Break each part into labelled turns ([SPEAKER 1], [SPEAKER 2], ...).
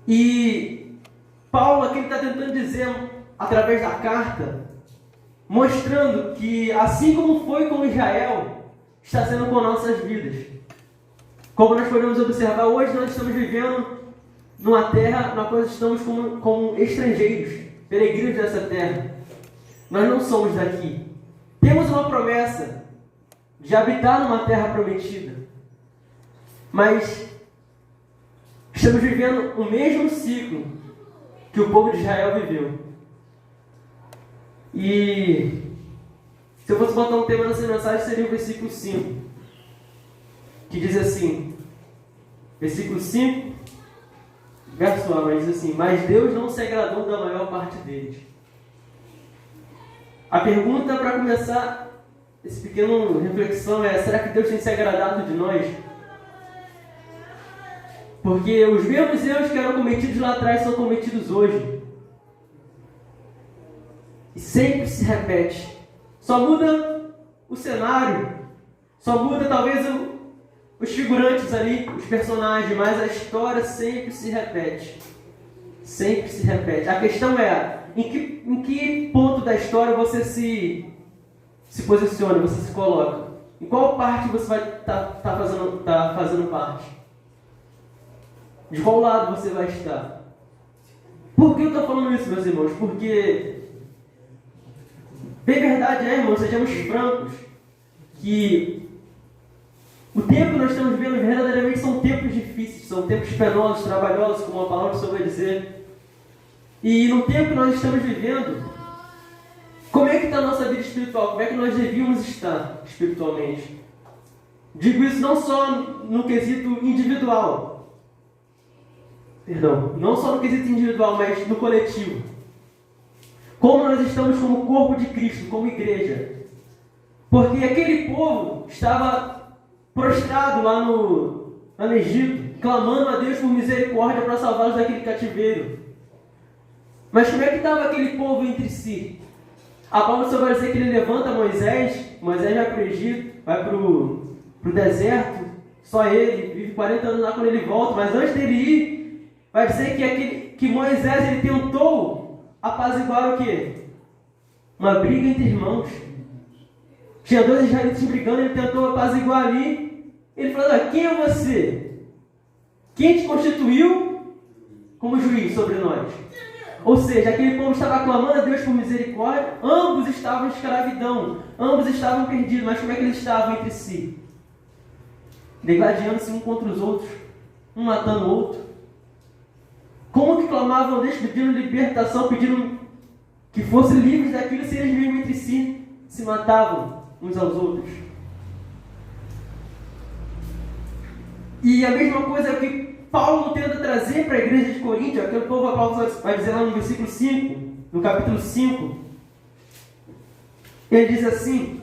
[SPEAKER 1] E Paulo aqui está tentando dizer, através da carta, mostrando que assim como foi com Israel, está sendo com nossas vidas. Como nós podemos observar, hoje nós estamos vivendo numa terra na qual estamos como estrangeiros, peregrinos dessa terra. Nós não somos daqui. Temos uma promessa de habitar numa terra prometida, mas estamos vivendo o mesmo ciclo que o povo de Israel viveu. E se eu fosse botar um tema nessa mensagem, seria o versículo 5, que diz assim, versículo 5, verso A, mas diz assim: mas Deus não se agradou da maior parte deles. A pergunta para começar esse pequeno reflexão é: será que Deus tem se agradado de nós? Porque os mesmos erros que eram cometidos lá atrás são cometidos hoje. E sempre se repete. Só muda o cenário. Só muda talvez os figurantes ali, os personagens, mas a história sempre se repete. Sempre se repete. A questão é, em que ponto da história você se posiciona, você se coloca? Em qual parte você vai tá fazendo parte? De qual lado você vai estar? Por que eu estou falando isso, meus irmãos? Porque, bem verdade é, irmãos, sejamos francos, que o tempo que nós estamos vivendo verdadeiramente são tempos difíceis, são tempos penosos, trabalhosos, como a palavra do Senhor vai dizer. E no tempo que nós estamos vivendo, como é que está a nossa vida espiritual? Como é que nós devíamos estar espiritualmente? Digo isso não só no quesito individual, não só no quesito individual, mas no coletivo. Como nós estamos como corpo de Cristo, como igreja. Porque aquele povo estava prostrado lá no Egito, clamando a Deus por misericórdia para salvá-los daquele cativeiro. Mas como é que estava aquele povo entre si? A palavra só vai dizer que ele levanta Moisés vai para o Egito, vai para o deserto, só ele, vive 40 anos lá quando ele volta, mas antes dele ir, vai dizer que Moisés ele tentou apaziguar o quê? Uma briga entre irmãos. Tinha dois israelitas brigando, ele tentou apaziguar ali. Ele falou: quem é você? Quem te constituiu como juiz sobre nós? Ou seja, aquele povo estava clamando a Deus por misericórdia, ambos estavam em escravidão, ambos estavam perdidos, mas como é que eles estavam entre si? Degladiando-se um contra os outros, um matando o outro. Como que clamavam a Deus pedindo libertação, pedindo que fossem livres daquilo, se eles mesmos entre si se matavam uns aos outros? E a mesma coisa que Paulo tenta trazer para a igreja de Corinto, aquele povo, a Paulo vai dizer lá no versículo 5, no capítulo 5, ele diz assim: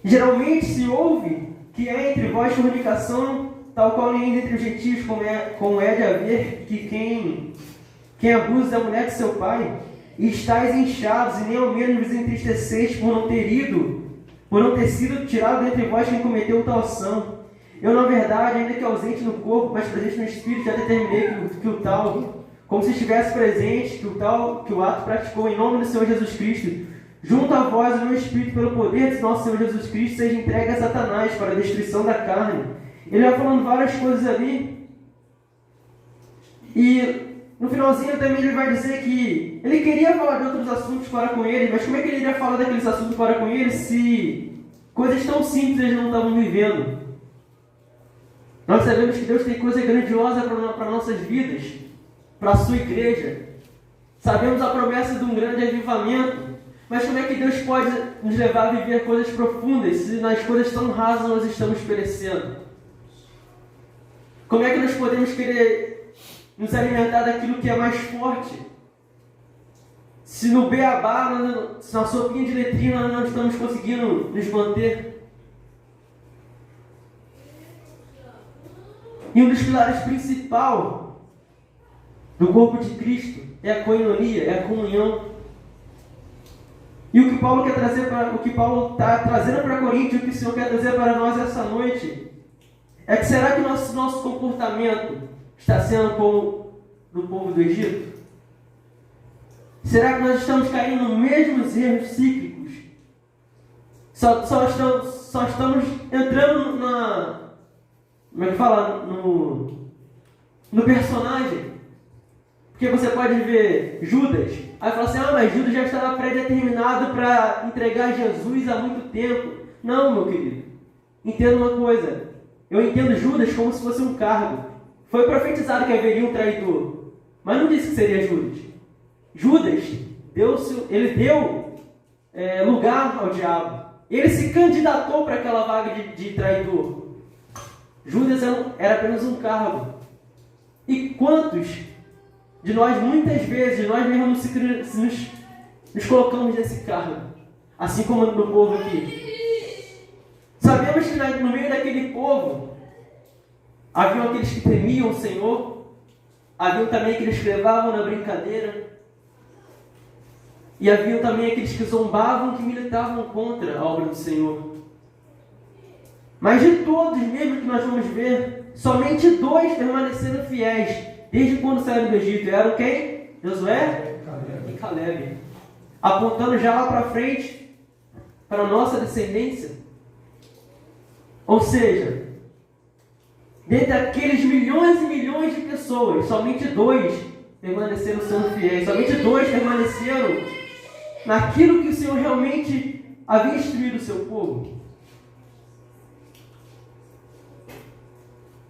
[SPEAKER 1] geralmente se ouve que é entre vós fornicação, tal qual nem entre os gentios, como é de haver que quem abusa da mulher de seu pai, e estáis inchados, e nem ao menos vos entristeceis por não ter sido tirado dentre vós quem cometeu tal ação. Eu, na verdade, ainda que ausente no corpo, mas presente no espírito, já determinei que o tal, como se estivesse presente, que o ato praticou em nome do Senhor Jesus Cristo, junto a vós o meu espírito, pelo poder de nosso Senhor Jesus Cristo, seja entregue a Satanás para a destruição da carne. Ele vai falando várias coisas ali. E no finalzinho também ele vai dizer que ele queria falar de outros assuntos para com ele, mas como é que ele iria falar daqueles assuntos para com ele se coisas tão simples eles não estavam vivendo? Nós sabemos que Deus tem coisa grandiosa para nossas vidas, para a sua igreja. Sabemos a promessa de um grande avivamento, mas como é que Deus pode nos levar a viver coisas profundas se nas coisas tão rasas nós estamos perecendo? Como é que nós podemos querer nos alimentar daquilo que é mais forte? Se no beabá, na sopinha de letrinha, nós não estamos conseguindo nos manter. E um dos pilares principais do corpo de Cristo é a koinonia, é a comunhão. E o que Paulo quer trazer está trazendo para Coríntios, o que o Senhor quer trazer para nós essa noite, é que será que o nosso comportamento está sendo como do povo do Egito? Será que nós estamos caindo nos mesmos erros cíclicos? Só estamos entrando como é que fala? No personagem. Porque você pode ver Judas, aí fala assim, mas Judas já estava predeterminado para entregar Jesus há muito tempo. Não, meu querido. Entenda uma coisa. Eu entendo Judas como se fosse um cargo. Foi profetizado que haveria um traidor, mas não disse que seria Judas. Judas, ele deu lugar ao diabo. Ele se candidatou para aquela vaga de traidor. Judas era apenas um cargo. E quantos de nós, muitas vezes, nós mesmos nos colocamos nesse cargo? Assim como no povo aqui. Sabemos que no meio daquele povo, haviam aqueles que temiam o Senhor, haviam também aqueles que levavam na brincadeira, e haviam também aqueles que zombavam, que militavam contra a obra do Senhor. Mas de todos mesmo que nós vamos ver, somente 2 permaneceram fiéis, desde quando saíram do Egito. Eram quem? Josué e Caleb. Apontando já lá para frente, para a nossa descendência. Ou seja, dentre aqueles milhões e milhões de pessoas, somente 2 permaneceram sendo fiéis. Somente 2 permaneceram naquilo que o Senhor realmente havia instruído o seu povo.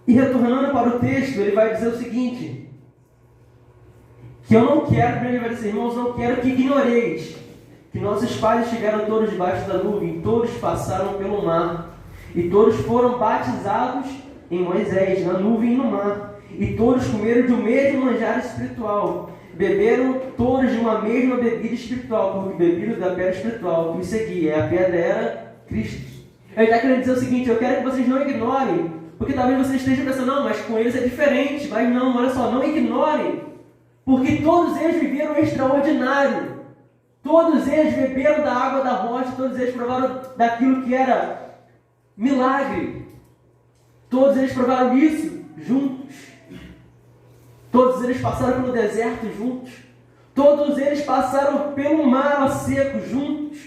[SPEAKER 1] E retornando para o texto, ele vai dizer o seguinte, que eu não quero, ele vai dizer, irmãos, não quero que ignoreis que nossos pais estiveram todos debaixo da nuvem, todos passaram pelo mar, e todos foram batizados em Moisés, na nuvem e no mar, e todos comeram do mesmo manjar espiritual, beberam todos de uma mesma bebida espiritual, porque beberam da pedra espiritual que os seguia, e a pedra era Cristo. Ele está querendo dizer o seguinte, eu quero que vocês não ignorem, porque talvez vocês estejam pensando, não, mas com eles é diferente, mas não, olha só, não ignorem, porque todos eles viveram o extraordinário, todos eles beberam da água da rocha, todos eles provaram daquilo que era milagre, todos eles provaram isso juntos, todos eles passaram pelo deserto juntos, todos eles passaram pelo mar a seco juntos,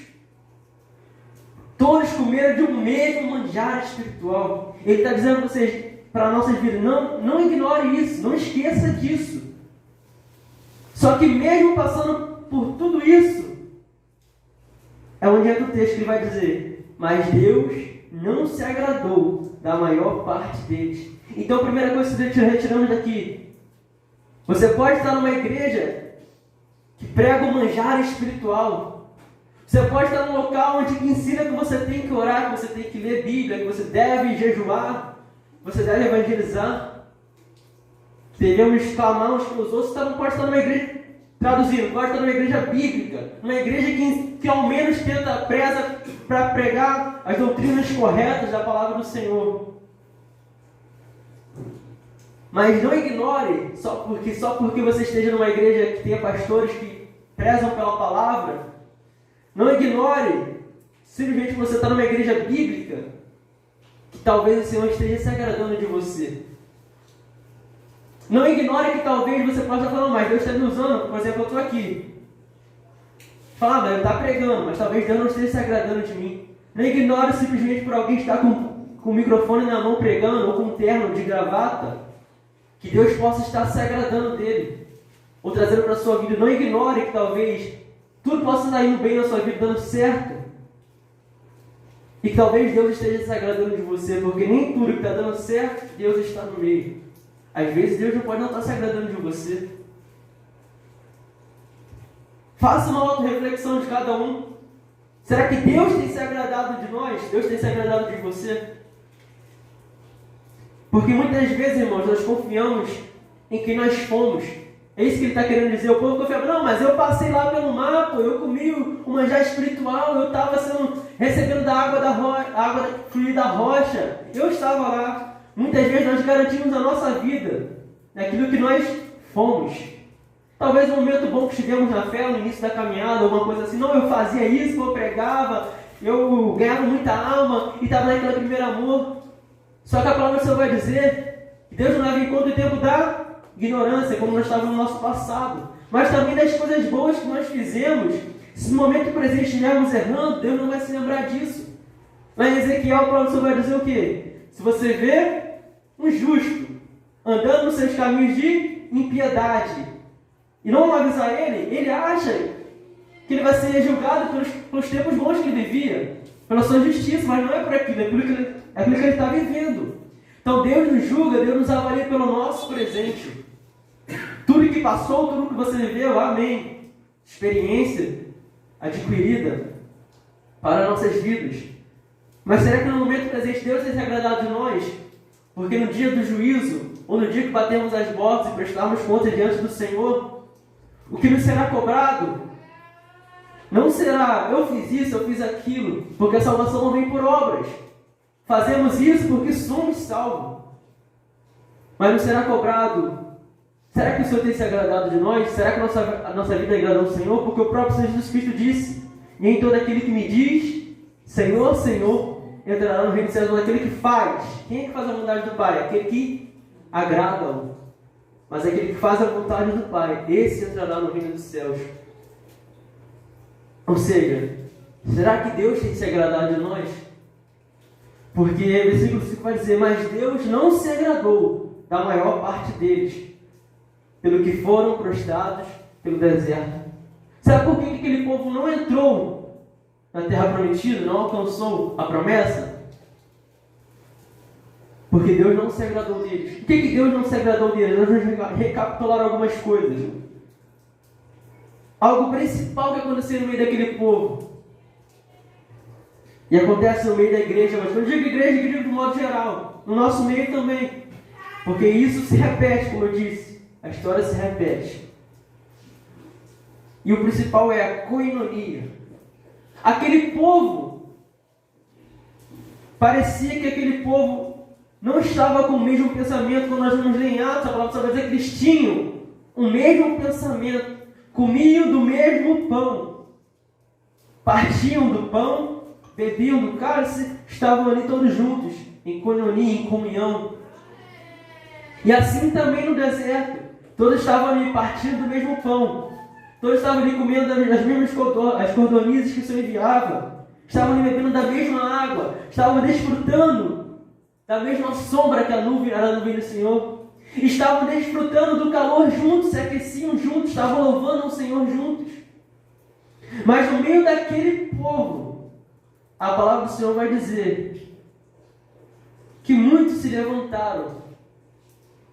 [SPEAKER 1] todos comeram de um mesmo manjar espiritual. Ele está dizendo para vocês, para a nossa vida, não ignore isso, não esqueça disso. Só que mesmo passando por tudo isso, é onde entra o texto que ele vai dizer, mas Deus não se agradou da maior parte deles. Então a primeira coisa que retiramos daqui, você pode estar numa igreja que prega o manjar espiritual, você pode estar num local onde ensina que você tem que orar, que você tem que ler Bíblia, que você deve jejuar, você deve evangelizar, que devemos clamar uns pelos outros. Você não pode estar numa igreja, traduzindo, pode estar numa igreja bíblica, numa igreja que ao menos preza para pregar as doutrinas corretas da palavra do Senhor. Mas não ignore, só porque você esteja numa igreja que tenha pastores que prezam pela palavra, não ignore, simplesmente você está numa igreja bíblica, que talvez o Senhor esteja se agradando de você. Não ignore que talvez você possa estar falando, mas Deus está me usando, por exemplo, eu estou aqui. Fala, mas eu estou pregando, mas talvez Deus não esteja se agradando de mim. Não ignore simplesmente por alguém estar com o microfone na mão pregando, ou com um terno de gravata, que Deus possa estar se agradando dele, ou trazendo para a sua vida. Não ignore que talvez tudo possa estar indo bem na sua vida, dando certo, e que talvez Deus esteja se agradando de você, porque nem tudo que está dando certo, Deus está no meio. Às vezes Deus não pode não estar se agradando de você. Faça uma auto-reflexão de cada um. Será que Deus tem se agradado de nós? Deus tem se agradado de você? Porque muitas vezes, irmãos, nós confiamos em quem nós fomos. É isso que ele está querendo dizer. O povo confia, não, mas eu passei lá pelo mar, eu comi o manjar espiritual, eu estava recebendo da água fluir da rocha, eu estava lá. Muitas vezes nós garantimos a nossa vida naquilo que nós fomos. Talvez um momento bom que estivemos na fé, no início da caminhada, alguma coisa assim, não, eu fazia isso, eu pregava, eu ganhava muita alma e estava naquele primeiro amor. Só que a palavra do Senhor vai dizer que Deus não leva em conta o tempo da ignorância, como nós estávamos no nosso passado, mas também das coisas boas que nós fizemos. Se no momento presente estivermos errando, Deus não vai se lembrar disso. Lá em Ezequiel, Paulo vai dizer o quê? Se você vê um justo andando nos seus caminhos de impiedade e não avisar ele acha que ele vai ser julgado pelos tempos bons que ele vivia, pela sua justiça, mas não é por aquilo, é aquilo que ele está vivendo. Então Deus nos julga, Deus nos avalia pelo nosso presente. Tudo que passou, tudo que você viveu, amém. Experiência adquirida para nossas vidas. Mas será que no momento presente Deus tem se agradado de nós? Porque no dia do juízo, ou no dia que batemos as botas e prestarmos conta diante do Senhor, o que nos será cobrado não será, eu fiz isso, eu fiz aquilo, porque a salvação não vem por obras. Fazemos isso porque somos salvos. Mas nos será cobrado, será que o Senhor tem se agradado de nós? Será que a nossa vida agradou ao Senhor? Porque o próprio Senhor Jesus Cristo disse, e em todo aquele que me diz, Senhor, Senhor, entrará no reino dos céus, não aquele que faz. Quem é que faz a vontade do Pai? Aquele que agrada-o. Mas aquele que faz a vontade do Pai, esse entrará no reino dos céus. Ou seja, será que Deus tem se agradado de nós? Porque o versículo 5 vai dizer, mas Deus não se agradou da maior parte deles, pelo que foram prostrados pelo deserto. Sabe por que aquele povo não entrou na terra prometida, não alcançou a promessa? Porque Deus não se agradou deles. Por que Deus não se agradou deles? Nós vamos recapitular algumas coisas. Algo principal que aconteceu no meio daquele povo. E acontece no meio da igreja, mas quando eu digo igreja de modo geral. No nosso meio também. Porque isso se repete, como eu disse. A história se repete. E o principal é a koinonia. Aquele povo, parecia que aquele povo não estava com o mesmo pensamento. Quando nós vamos ler em Atos, a palavra vai dizer que eles tinham o mesmo pensamento. Comiam do mesmo pão. Partiam do pão, bebiam do cálice, estavam ali todos juntos, em koinonia, em comunhão. E assim também no deserto. Todos estavam ali partindo do mesmo pão. Todos estavam ali comendo as mesmas cordonizes que o Senhor enviava. Estavam ali bebendo da mesma água. Estavam desfrutando da mesma sombra que a nuvem era a nuvem do Senhor. Estavam desfrutando do calor juntos, se aqueciam juntos, estavam louvando o Senhor juntos. Mas no meio daquele povo, a palavra do Senhor vai dizer que muitos se levantaram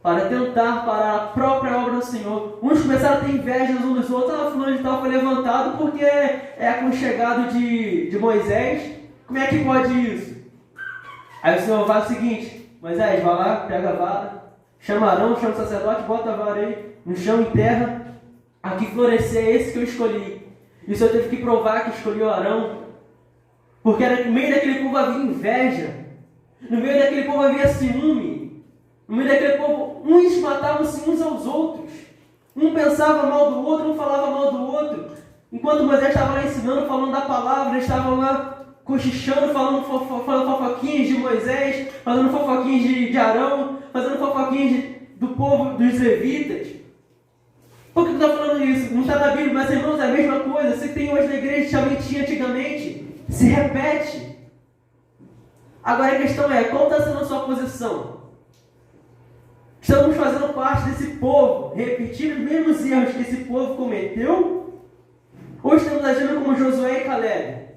[SPEAKER 1] para tentar parar a própria obra do Senhor. Uns começaram a ter inveja uns dos outros. Fulano de tal foi levantado porque é aconchegado de Moisés. Como é que pode isso? Aí o Senhor faz o seguinte: Moisés, vai lá, pega a vara, chama Arão, chama o sacerdote, bota a vara aí no chão, em terra. Aqui florescer é esse que eu escolhi. E o Senhor teve que provar que escolheu Arão, porque no meio daquele povo havia inveja, no meio daquele povo havia ciúme. No meio daquele povo, uns matavam-se uns aos outros. Um pensava mal do outro, um falava mal do outro. Enquanto Moisés estava lá ensinando, falando da palavra, eles estavam lá cochichando, falando fofoquinhas de Moisés, falando fofoquinhas de Arão, fazendo fofoquinhas do povo dos levitas. Por que eu estou falando isso? Não está na Bíblia, mas irmãos, é a mesma coisa. Você tem hoje na igreja, também tinha antigamente. Se repete. Agora a questão é, qual está sendo a sua posição? Estamos fazendo parte desse povo, repetindo os mesmos erros que esse povo cometeu? Ou estamos agindo como Josué e Caleb?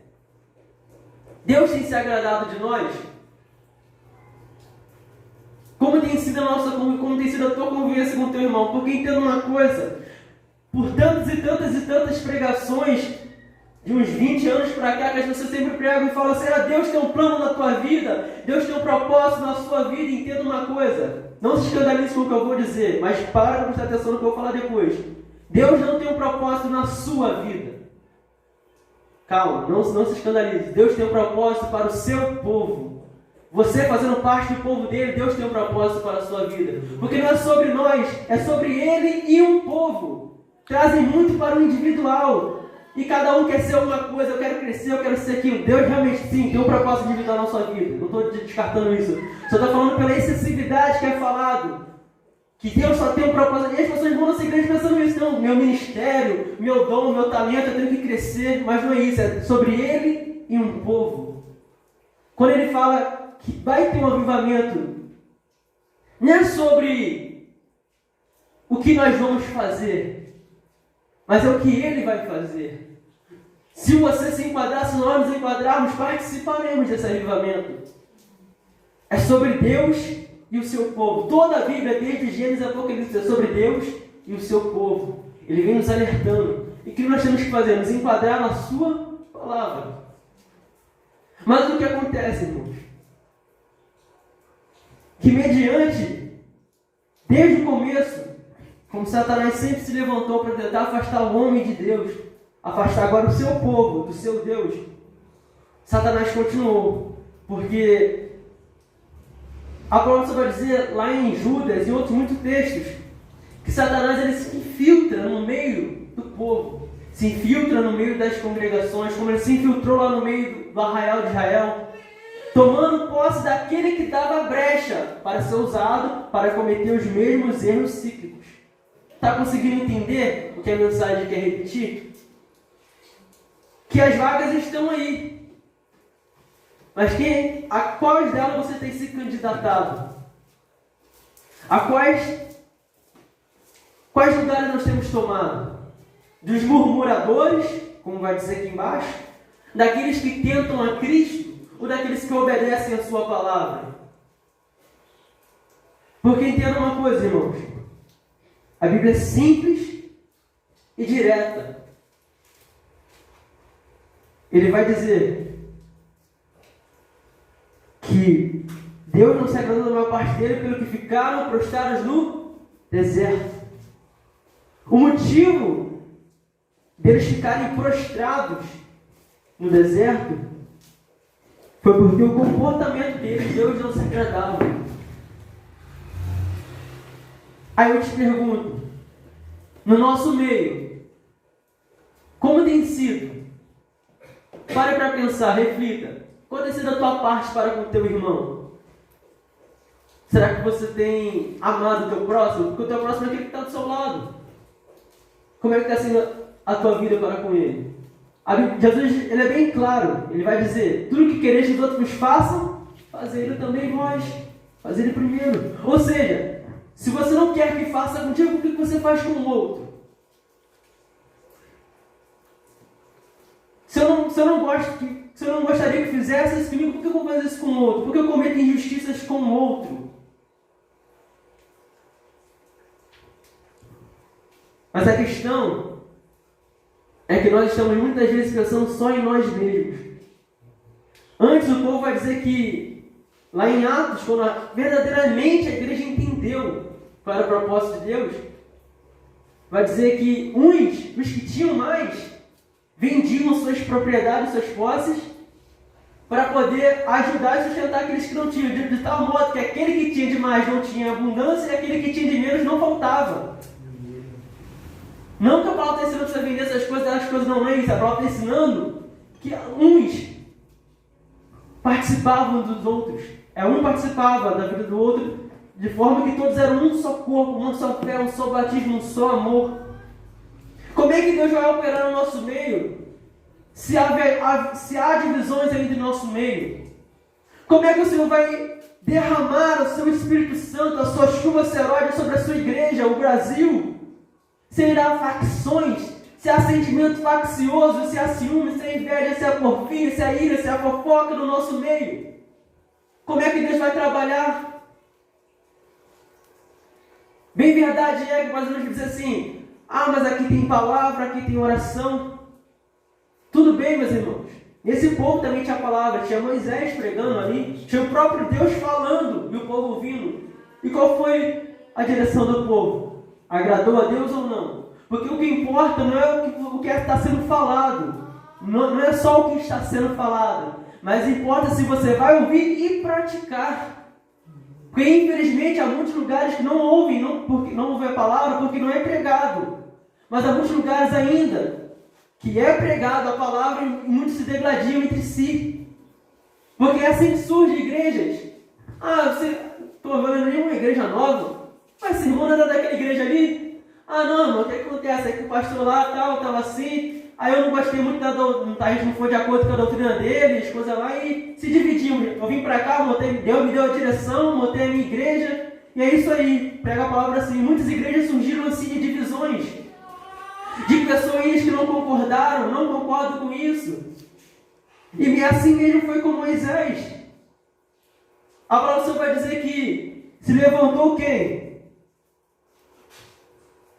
[SPEAKER 1] Deus tem se agradado de nós? Como tem sido a tua convivência com o teu irmão? Porque entenda uma coisa, por tantas e tantas pregações, de uns 20 anos para cá, que as pessoas sempre pregam e falam assim: Deus tem um plano na tua vida, Deus tem um propósito na sua vida. Entenda uma coisa, não se escandalize com o que eu vou dizer, mas para prestar atenção no que eu vou falar depois. Deus não tem um propósito na sua vida. Calma, não se escandalize. Deus tem um propósito para o seu povo. Você fazendo parte do povo dele, Deus tem um propósito para a sua vida. Porque não é sobre nós, é sobre ele e o povo. Trazem muito para o individual. E cada um quer ser uma coisa, eu quero crescer, eu quero ser aquilo. Deus realmente sim tem um propósito individual na sua vida. Não estou descartando isso. Só estou falando pela excessividade que é falado. que Deus só tem um propósito. E as pessoas vão nessa igreja pensando isso. Não, meu ministério, meu dom, meu talento, eu tenho que crescer. Mas não é isso, é sobre ele e um povo. Quando ele fala que vai ter um avivamento, não é sobre o que nós vamos fazer, mas é o que ele vai fazer. Se você se enquadrar, se nós nos enquadrarmos, participaremos desse avivamento. É sobre Deus e o seu povo. Toda a Bíblia, desde Gênesis a Apocalipse, é sobre Deus e o seu povo. Ele vem nos alertando. E o que nós temos que fazer? Nos enquadrar na sua palavra. Mas o que acontece, irmãos? Que mediante, desde o começo, como Satanás sempre se levantou para tentar afastar o homem de Deus, afastar agora o seu povo do seu Deus, Satanás continuou. Porque a palavra vai dizer lá em Judas e outros muitos textos que Satanás ele se infiltra no meio do povo, se infiltra no meio das congregações, como ele se infiltrou lá no meio do arraial de Israel, tomando posse daquele que dava brecha para ser usado para cometer os mesmos erros cíclicos. Está conseguindo entender o que a mensagem quer repetir? Que as vagas estão aí. Mas a quais delas você tem se candidatado? A quais lugares nós temos tomado? Dos murmuradores, como vai dizer aqui embaixo? Daqueles que tentam a Cristo? Ou daqueles que obedecem a sua palavra? Porque entenda uma coisa, irmãos. A Bíblia é simples e direta. Ele vai dizer que Deus não se agradou da maior parte dele pelo que ficaram prostrados no deserto. O motivo deles ficarem prostrados no deserto foi porque o comportamento deles, Deus não se agradava. Aí eu te pergunto, no nosso meio, como tem sido? Pare para pensar, reflita. Qual tem sido a tua parte para com o teu irmão? Será que você tem amado o teu próximo? Porque o teu próximo é aquele que está do seu lado. Como é que está sendo a tua vida para com ele? Jesus ele é bem claro. Ele vai dizer, tudo que quereis que os outros vos façam, fazer ele também vós. Fazer ele primeiro. Ou seja, se você não quer que faça contigo, o que você faz com o outro? Se eu não gostaria que fizesse isso comigo, por que eu vou fazer isso com o outro? Por que eu cometo injustiças com o outro? Mas a questão é que nós estamos muitas vezes pensando só em nós mesmos. Antes o povo vai dizer que, lá em Atos, quando verdadeiramente a igreja entendeu qual era o propósito de Deus, vai dizer que os que tinham mais, vendiam suas propriedades, suas posses, para poder ajudar e sustentar aqueles que não tinham, de tal modo que aquele que tinha de mais não tinha abundância e aquele que tinha de menos não faltava. Não que a palavra está ensinando você a vender essas coisas, as coisas não é isso. A palavra está ensinando que uns participavam dos outros. Um participava da vida do outro, de forma que todos eram um só corpo, uma só fé, um só batismo, um só amor. Como é que Deus vai operar no nosso meio? Se há divisões aí do nosso meio. Como é que o Senhor vai derramar o seu Espírito Santo, a sua chuva seróide sobre a sua igreja, o Brasil? Se irá facções, se há sentimento faccioso, se há ciúme, se há inveja, se há porfia, se há ira, se há fofoca no nosso meio. Como é que Deus vai trabalhar? Bem verdade é que mais ou menos diz assim, mas aqui tem palavra, aqui tem oração. Tudo bem, meus irmãos. Esse povo também tinha palavra, tinha Moisés pregando ali, tinha o próprio Deus falando e o povo ouvindo. E qual foi a direção do povo? Agradou a Deus ou não? Porque o que importa não é o que está sendo falado. Não é só o que está sendo falado. Mas importa se você vai ouvir e praticar. Porque infelizmente há muitos lugares que não ouvem, não ouvem a palavra porque não é pregado. Mas há muitos lugares ainda que é pregado a palavra e muitos se degladiam entre si. Porque é assim que surgem igrejas. Você estou vendo nenhuma igreja nova. Mas esse irmão não era daquela igreja ali? Ah, não, irmão, o que acontece? É que o pastor lá tal, estava assim, aí eu não gostei muito da doutrina, a gente não foi de acordo com a doutrina dele, as coisas lá, e se dividimos. Eu vim para cá, me deu a direção, montei a minha igreja, e é isso aí, prega a palavra assim. Muitas igrejas surgiram assim de divisões, de pessoas que não concordaram, não concordam com isso. E assim mesmo foi com Moisés. A palavra do Senhor vai dizer que se levantou quem?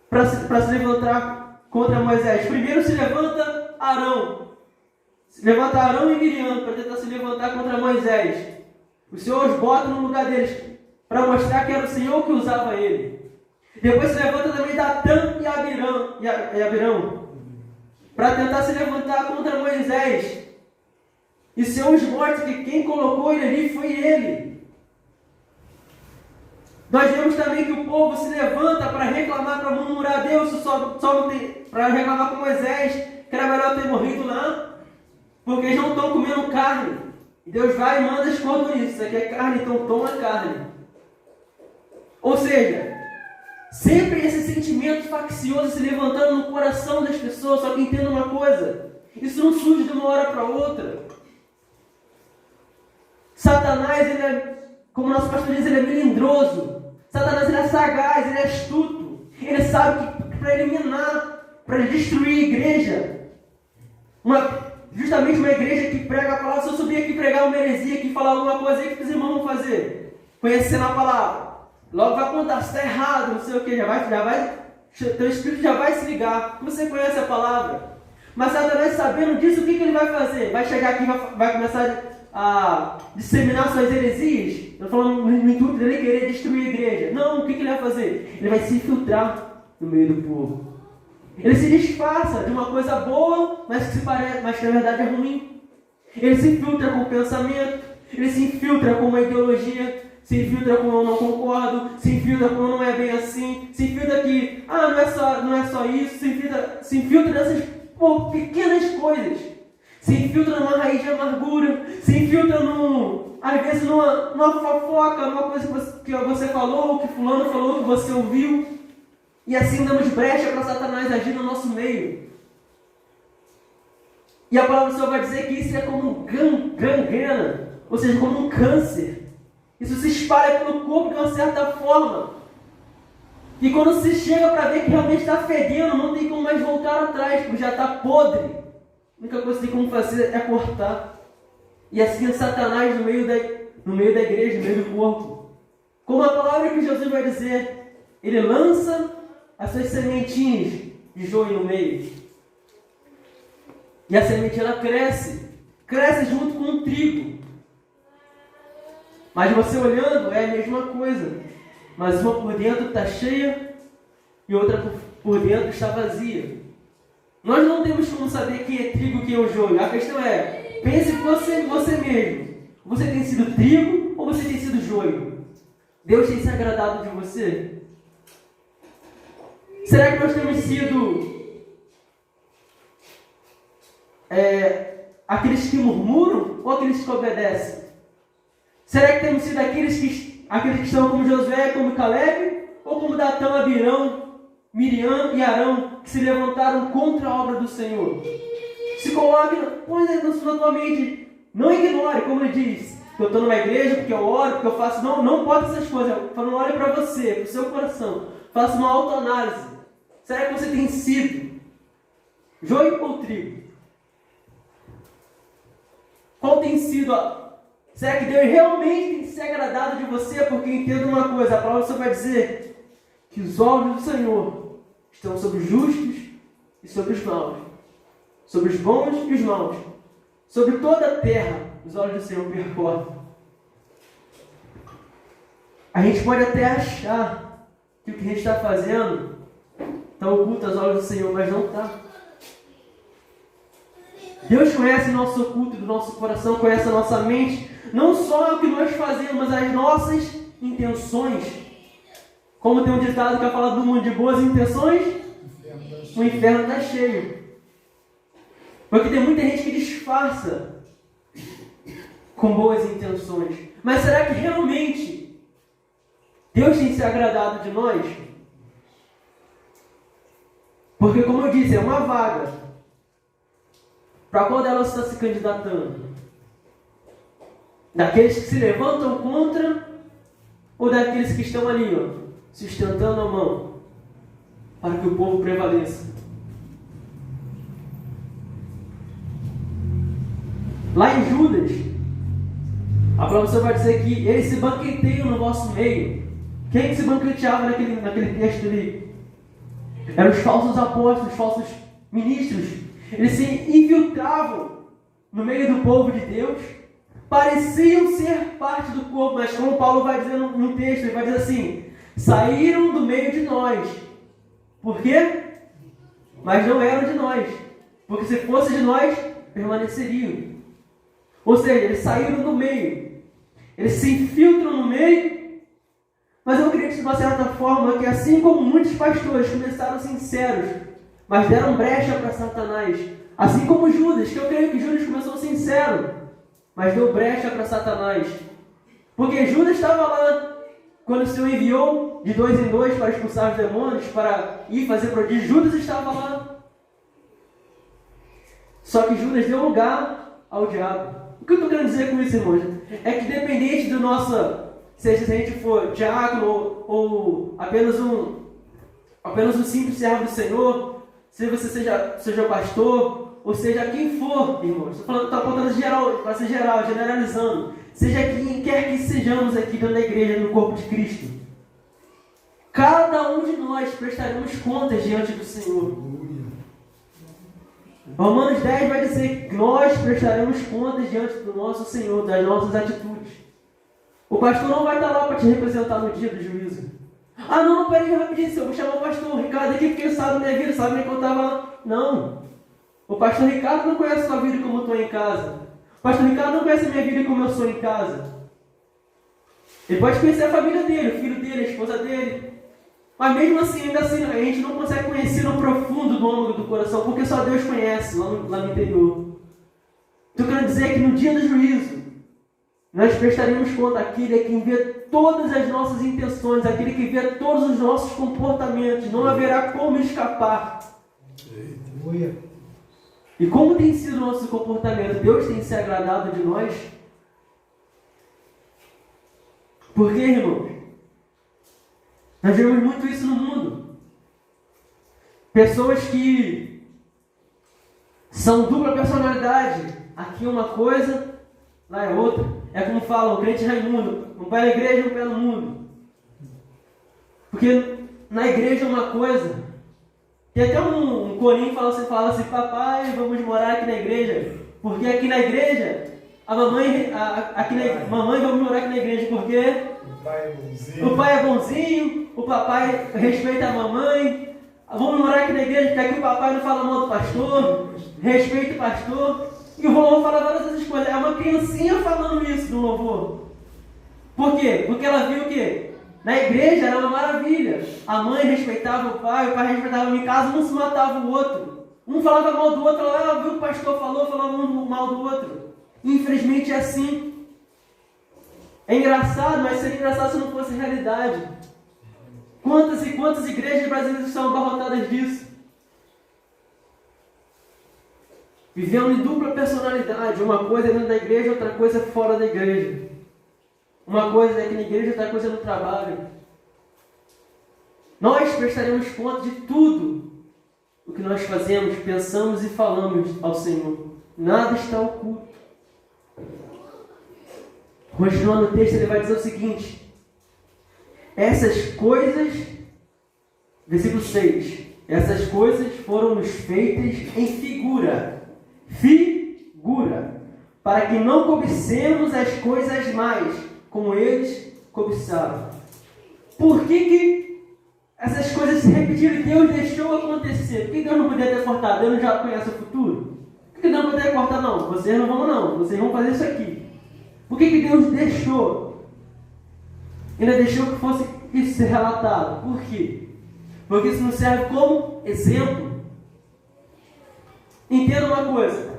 [SPEAKER 1] Para se levantar contra Moisés. Primeiro se levanta Arão. Se levanta Arão e Miriam para tentar se levantar contra Moisés. O Senhor os bota no lugar deles para mostrar que era o Senhor que usava ele. Depois se levanta também Datã e Abirão para tentar se levantar contra Moisés. E o Senhor os mostra que quem colocou ele ali foi ele. Nós vemos também que o povo se levanta para reclamar, para murmurar a Deus, para reclamar com Moisés, que era melhor ter morrido lá, porque eles não estão comendo carne. E Deus vai e manda esconder isso. Isso aqui é carne, então toma carne. Ou seja, sempre esse sentimento faccioso se levantando no coração das pessoas. Só que entenda uma coisa, isso não surge de uma hora para outra. Satanás, ele é, como nosso pastor diz, ele é melindroso. Satanás, ele é sagaz, ele é astuto. Ele sabe que para eliminar, para destruir a igreja, justamente uma igreja que prega a palavra. Se eu subir aqui pregar uma heresia, aqui falar alguma coisa aí, o que os irmãos vão fazer? Conhecendo a palavra. Logo vai contar, se está errado, não sei o que, teu espírito já vai se ligar. Você conhece a palavra. Mas Satanás, sabendo disso, o que ele vai fazer? Vai chegar aqui e vai começar a disseminar suas heresias? Eu estou falando no intuito dele querer destruir a igreja. Não, o que ele vai fazer? Ele vai se infiltrar no meio do povo. Ele se disfarça de uma coisa boa, mas que na verdade é ruim. Ele se infiltra com o pensamento, ele se infiltra com uma ideologia, se infiltra com eu não concordo, se infiltra com não é bem assim, se infiltra que, não é só isso, se infiltra nessas pequenas coisas. Se infiltra numa raiz de amargura, se infiltra às vezes numa fofoca, numa coisa que você falou, que fulano falou, que você ouviu. E assim damos brecha para Satanás agir no nosso meio. E a palavra do Senhor vai dizer que isso é como gangrena, ou seja, como um câncer. Isso se espalha pelo corpo de uma certa forma. E quando se chega para ver que realmente está fedendo, não tem como mais voltar atrás, porque já está podre. A única coisa que tem como fazer é cortar. E assim é Satanás no meio da igreja, no meio do corpo. Como a palavra que Jesus vai dizer, ele lança as suas sementinhas de joio no meio. E a semente ela cresce junto com o trigo. Mas você olhando é a mesma coisa. Mas uma por dentro está cheia e outra por dentro está vazia. Nós não temos como saber quem é trigo e quem é o joio. A questão é, pense você mesmo. Você tem sido trigo ou você tem sido joio? Deus tem se agradado de você? Será que nós temos sido aqueles que murmuram ou aqueles que obedecem? Será que temos sido aqueles que estão como Josué, como Caleb, ou como Datã, Abirão, Miriam e Arão, que se levantaram contra a obra do Senhor? Se coloque, põe na tua mente, não ignore, como ele diz, que eu estou numa igreja, porque eu oro, porque eu faço, não pode essas coisas. Falando, olhe para você, para o seu coração, faça uma autoanálise. Será que você tem sido joio ou trigo? Qual tem sido Será que Deus realmente tem se agradado de você? Porque entenda uma coisa, a palavra só vai dizer que os olhos do Senhor estão sobre os justos e sobre os maus, sobre os bons e os maus, sobre toda a terra, os olhos do Senhor percorrem. A gente pode até achar que o que a gente está fazendo está oculto aos olhos do Senhor, mas não está. Deus conhece o nosso oculto do nosso coração, conhece a nossa mente, não só o que nós fazemos, mas as nossas intenções. Como tem um ditado que fala do mundo de boas intenções, o inferno está cheio. Porque tem muita gente que disfarça com boas intenções. Mas será que realmente Deus tem se agradado de nós? Porque, como eu disse, é uma vaga. Para qual delas está se candidatando? Daqueles que se levantam contra ou daqueles que estão ali, sustentando a mão para que o povo prevaleça? Lá em Judas, a professora vai dizer que eles se banqueteiam no vosso meio. Quem que se banqueteava naquele texto ali? Eram os falsos apóstolos, os falsos ministros. Eles se infiltravam no meio do povo de Deus, pareciam ser parte do corpo, mas como Paulo vai dizer no texto, ele vai dizer assim: saíram do meio de nós. Por quê? Mas não eram de nós, porque se fosse de nós, permaneceriam. Ou seja, eles saíram do meio, eles se infiltram no meio, mas eu acredito de uma certa forma que assim como muitos pastores começaram sinceros, mas deram brecha para Satanás, assim como Judas, que eu creio que Judas começou sincero, mas deu brecha para Satanás, porque Judas estava lá, quando o Senhor enviou de 2 em 2 para expulsar os demônios, para ir fazer prodígio, Judas estava lá, só que Judas deu lugar ao diabo. O que eu estou querendo dizer com isso, irmãos? É que dependente do nosso, seja se a gente for diácono ou apenas um simples servo do Senhor, se você seja pastor, ou seja quem for, irmãos, estou apontando geral, para ser geral, generalizando, seja quem quer que sejamos aqui dentro da igreja, no corpo de Cristo, cada um de nós prestaremos contas diante do Senhor. Romanos 10 vai dizer que nós prestaremos contas diante do nosso Senhor, das nossas atitudes. O pastor não vai estar lá para te representar no dia do juízo. Ah, não, peraí, rapidinho, eu vou chamar o pastor Ricardo aqui, porque ele sabe minha vida, sabe que eu estava lá. Não. O pastor Ricardo não conhece a sua vida como eu estou em casa. O pastor Ricardo não conhece a minha vida como eu sou em casa. Ele pode conhecer a família dele, o filho dele, a esposa dele. Mas mesmo assim, ainda assim, a gente não consegue conhecer no profundo do âmago do coração, porque só Deus conhece lá no interior. Então, eu quero dizer que no dia do juízo, nós prestaremos conta àquele que vê todas as nossas intenções, aquele que vê todos os nossos comportamentos, não haverá como escapar. E como tem sido o nosso comportamento? Deus tem se agradado de nós? Por quê, irmãos? Nós vemos muito isso no mundo. Pessoas que são dupla personalidade. Aqui uma coisa, lá é outra. É como falam, o crente Raimundo, um pé na igreja e um pé no mundo. Porque na igreja é uma coisa. Tem até um corinho que fala assim, papai, vamos morar aqui na igreja. Porque aqui na igreja, mamãe, vamos morar aqui na igreja, porque o pai é bonzinho, o papai respeita a mamãe. Vamos morar aqui na igreja, porque aqui o papai não fala mal do pastor, respeita o pastor. E o vovô fala várias dessas coisas. É uma criancinha falando isso no louvor. Por quê? Porque ela viu o quê? Na igreja era uma maravilha. A mãe respeitava o pai respeitava a mãe. Em casa um se matava o outro. Um falava mal do outro, ela viu o que o pastor falava mal do outro. Infelizmente é assim. É engraçado, mas seria engraçado se não fosse realidade. Quantas e quantas igrejas brasileiras estão abarrotadas disso? Vivendo em dupla personalidade. Uma coisa é dentro da igreja, outra coisa é fora da igreja. Uma coisa é aqui na igreja, outra coisa é no trabalho. Nós prestaremos conta de tudo o que nós fazemos, pensamos e falamos ao Senhor. Nada está oculto. Continuando o texto, ele vai dizer o seguinte: essas coisas, versículo 6, essas coisas foram-nos feitas em figura, para que não cobicemos as coisas mais, como eles cobiçaram. Por que essas coisas se repetiram e Deus deixou acontecer? Por que Deus não podia ter cortado? Deus já conhece o futuro? Por que Deus não poderia cortar? Não, vocês não vão não, vocês vão fazer isso aqui. Por que Deus deixou? Ainda deixou que fosse isso ser relatado. Por quê? Porque isso nos serve como exemplo. Entenda uma coisa.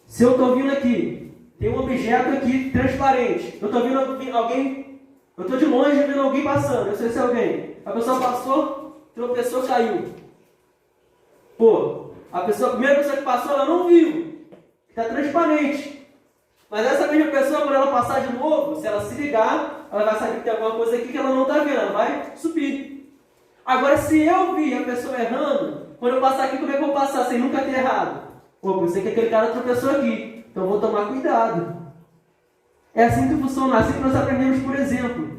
[SPEAKER 1] Se eu estou vindo aqui, tem um objeto aqui transparente. Eu estou vendo alguém Eu estou de longe vendo alguém passando, eu sei se é alguém. A pessoa passou, tropeçou, caiu. Pô, a primeira pessoa que passou, ela não viu. Está transparente. Mas essa mesma pessoa, quando ela passar de novo, se ela se ligar, ela vai saber que tem alguma coisa aqui que ela não está vendo, ela vai subir. Agora, se eu vi a pessoa errando, quando eu passar aqui, como é que eu vou passar sem nunca ter errado? Pô, eu sei que aquele cara tropeçou aqui, então eu vou tomar cuidado. É assim que funciona, é assim que nós aprendemos, por exemplo.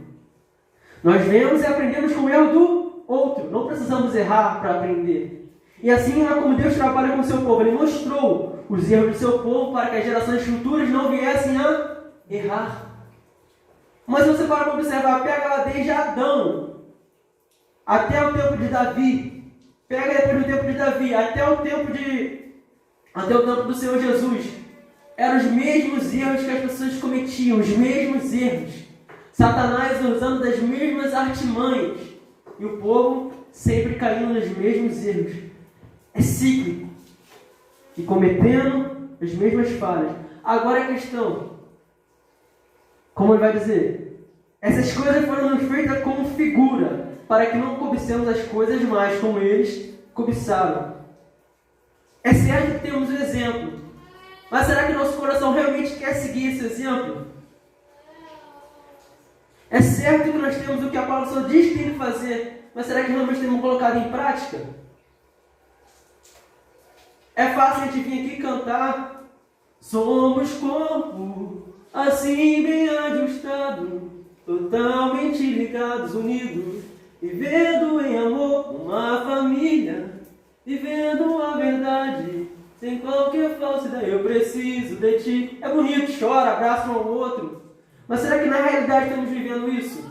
[SPEAKER 1] Nós vemos e aprendemos com o erro do outro. Não precisamos errar para aprender. E assim é como Deus trabalha com o seu povo. Ele mostrou os erros do seu povo para que as gerações futuras não viessem a errar. Mas se você para observar, pega lá desde Adão até o tempo de Davi. Pega depois do tempo de Davi até o tempo do Senhor Jesus. Eram os mesmos erros que as pessoas cometiam, os mesmos erros. Satanás usando das mesmas artimanhas. E o povo sempre caindo nos mesmos erros. É cíclico. E cometendo as mesmas falhas. Agora a questão, como ele vai dizer? Essas coisas foram feitas como figura, para que não cobicemos as coisas mais como eles cobiçaram. É certo que temos o exemplo. Mas será que nosso coração realmente quer seguir esse exemplo? É certo que nós temos o que a palavra só diz que tem que fazer, mas será que realmente temos colocado em prática? É fácil a gente vir aqui cantar: somos corpo, assim bem ajustado, totalmente ligados, unidos, vivendo em amor, uma família, vivendo a verdade. Sem qualquer falsidade, eu preciso de ti. É bonito, chora, abraça um ao outro. Mas será que na realidade estamos vivendo isso?